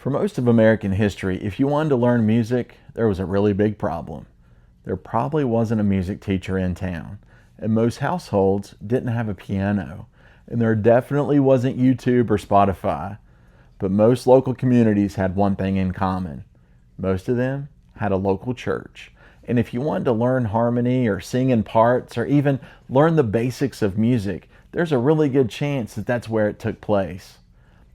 For most of American history, if you wanted to learn music, there was a really big problem. There probably wasn't a music teacher in town, and most households didn't have a piano, and there definitely wasn't YouTube or Spotify. But most local communities had one thing in common. Most of them had a local church. And if you wanted to learn harmony or sing in parts or even learn the basics of music, there's a really good chance that that's where it took place.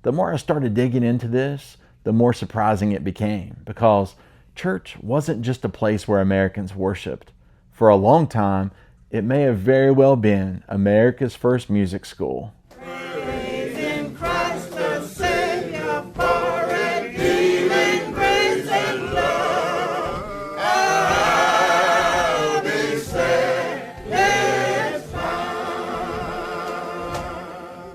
The more I started digging into this, the more surprising it became, because church wasn't just a place where Americans worshiped. For a long time, it may have very well been America's first music school. Praising Christ the Savior for redeeming grace and love. I'll be satisfied.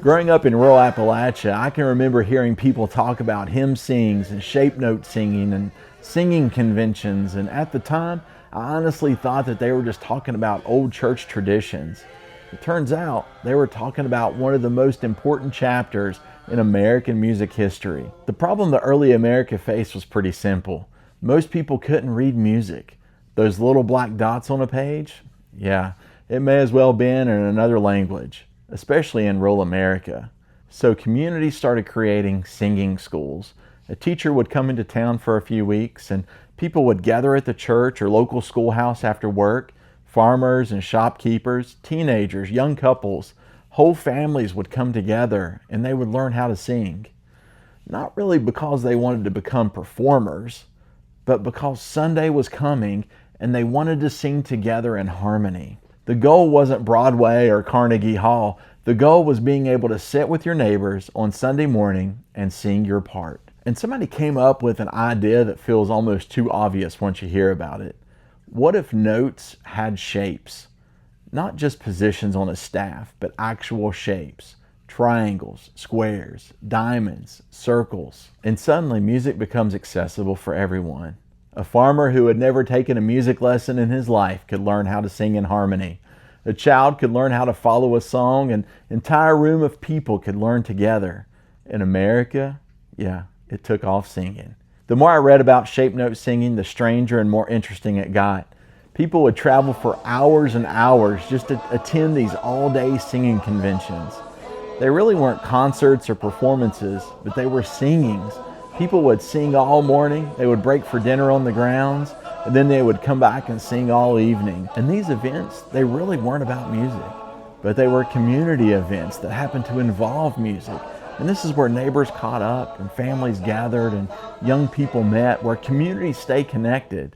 Growing up in rural Appalachia, I can remember hearing people talk about hymn sings and shape note singing and singing conventions, and at the time, I honestly thought that they were just talking about old church traditions. It turns out they were talking about one of the most important chapters in American music history. The problem the early America faced was pretty simple. Most people couldn't read music. Those little black dots on a page? Yeah, it may as well have been in another language, especially in rural America. So communities started creating singing schools. A teacher would come into town for a few weeks, and people would gather at the church or local schoolhouse after work. Farmers and shopkeepers, teenagers, young couples, whole families would come together and they would learn how to sing. Not really because they wanted to become performers, but because Sunday was coming and they wanted to sing together in harmony. The goal wasn't Broadway or Carnegie Hall. The goal was being able to sit with your neighbors on Sunday morning and sing your part. And somebody came up with an idea that feels almost too obvious once you hear about it. What if notes had shapes? Not just positions on a staff, but actual shapes. Triangles, squares, diamonds, circles. And suddenly music becomes accessible for everyone. A farmer who had never taken a music lesson in his life could learn how to sing in harmony. A child could learn how to follow a song. An entire room of people could learn together. In America, it took off singing. The more I read about shape note singing, the stranger and more interesting it got. People would travel for hours and hours just to attend these all-day singing conventions. They really weren't concerts or performances, but they were singings. People would sing all morning, they would break for dinner on the grounds, and then they would come back and sing all evening. And these events, they really weren't about music, but they were community events that happened to involve music. And this is where neighbors caught up and families gathered and young people met, where communities stay connected.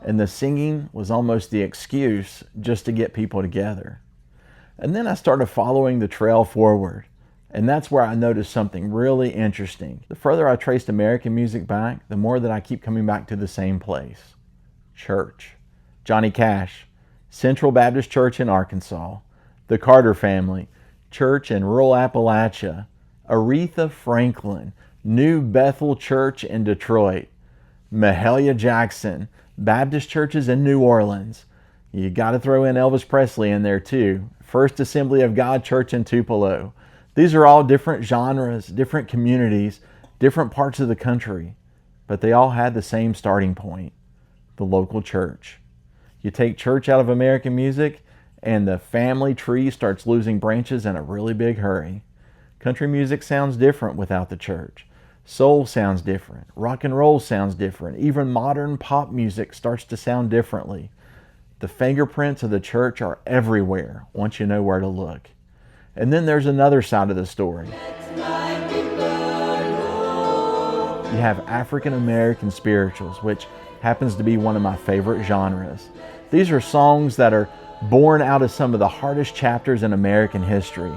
And the singing was almost the excuse just to get people together. And then I started following the trail forward. And that's where I noticed something really interesting. The further I traced American music back, the more that I keep coming back to the same place. Church. Johnny Cash, Central Baptist Church in Arkansas. The Carter family, church in rural Appalachia. Aretha Franklin, New Bethel Church in Detroit. Mahalia Jackson, Baptist churches in New Orleans. You got to throw in Elvis Presley in there too. First Assembly of God Church in Tupelo. These are all different genres, different communities, different parts of the country, but they all had the same starting point, the local church. You take church out of American music and the family tree starts losing branches in a really big hurry. Country music sounds different without the church. Soul sounds different. Rock and roll sounds different. Even modern pop music starts to sound differently. The fingerprints of the church are everywhere once you know where to look. And then there's another side of the story. You have African American spirituals, which happens to be one of my favorite genres. These are songs that are born out of some of the hardest chapters in American history.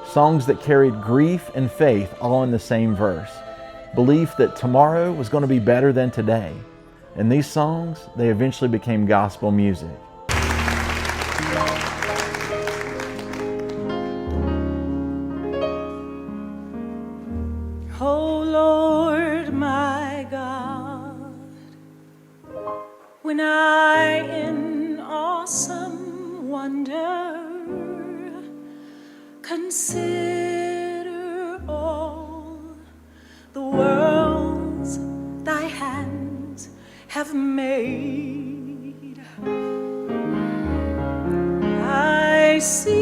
Songs that carried grief and faith all in the same verse. Belief that tomorrow was going to be better than today. And these songs, they eventually became gospel music. Oh Lord my God, when I in awesome wonder consider all the world's see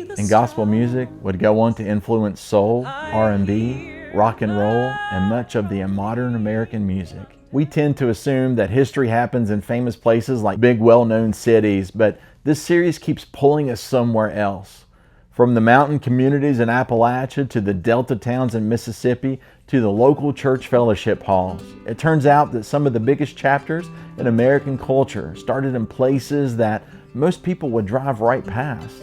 the And gospel music would go on to influence soul, R&B, rock and roll, and much of the modern American music. We tend to assume that history happens in famous places like big, well-known cities, but this series keeps pulling us somewhere else. From the mountain communities in Appalachia to the Delta towns in Mississippi to the local church fellowship halls. It turns out that some of the biggest chapters in American culture started in places that most people would drive right past.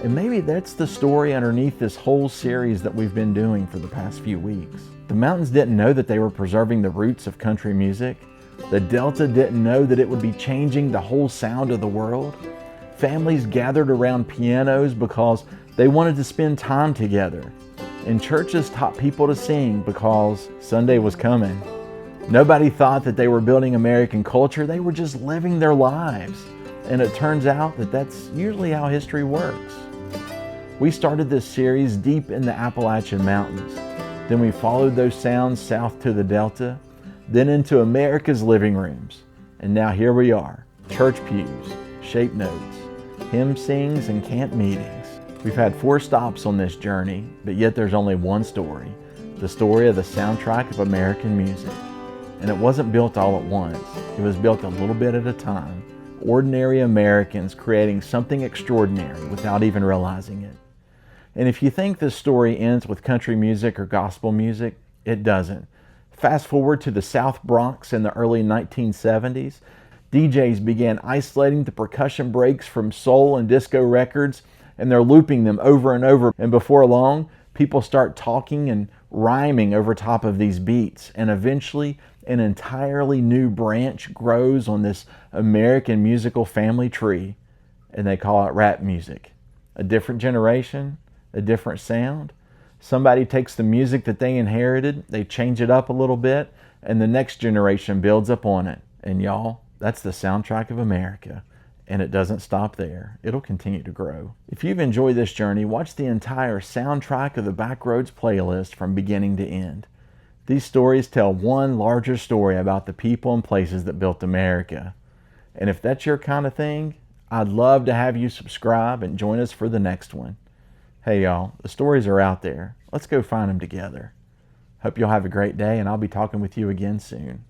And maybe that's the story underneath this whole series that we've been doing for the past few weeks. The mountains didn't know that they were preserving the roots of country music. The Delta didn't know that it would be changing the whole sound of the world. Families gathered around pianos because they wanted to spend time together. And churches taught people to sing because Sunday was coming. Nobody thought that they were building American culture. They were just living their lives. And it turns out that that's usually how history works. We started this series deep in the Appalachian Mountains. Then we followed those sounds south to the Delta, then into America's living rooms. And now here we are, church pews, shape notes, hymn sings, and camp meetings. We've had 4 stops on this journey, but yet there's only one story, the story of the soundtrack of American music. And it wasn't built all at once. It was built a little bit at a time. Ordinary Americans creating something extraordinary without even realizing it. And if you think this story ends with country music or gospel music, it doesn't. Fast forward to the South Bronx in the early 1970s, DJs began isolating the percussion breaks from soul and disco records, and they're looping them over and over. And before long, people start talking and rhyming over top of these beats. And eventually, an entirely new branch grows on this American musical family tree, and they call it rap music. A different generation, a different sound. Somebody takes the music that they inherited, they change it up a little bit, and the next generation builds up on it. And y'all, that's the soundtrack of America. And it doesn't stop there. It'll continue to grow. If you've enjoyed this journey, watch the entire soundtrack of the Backroads playlist from beginning to end. These stories tell one larger story about the people and places that built America. And if that's your kind of thing, I'd love to have you subscribe and join us for the next one. Hey y'all, the stories are out there. Let's go find them together. Hope you'll have a great day, and I'll be talking with you again soon.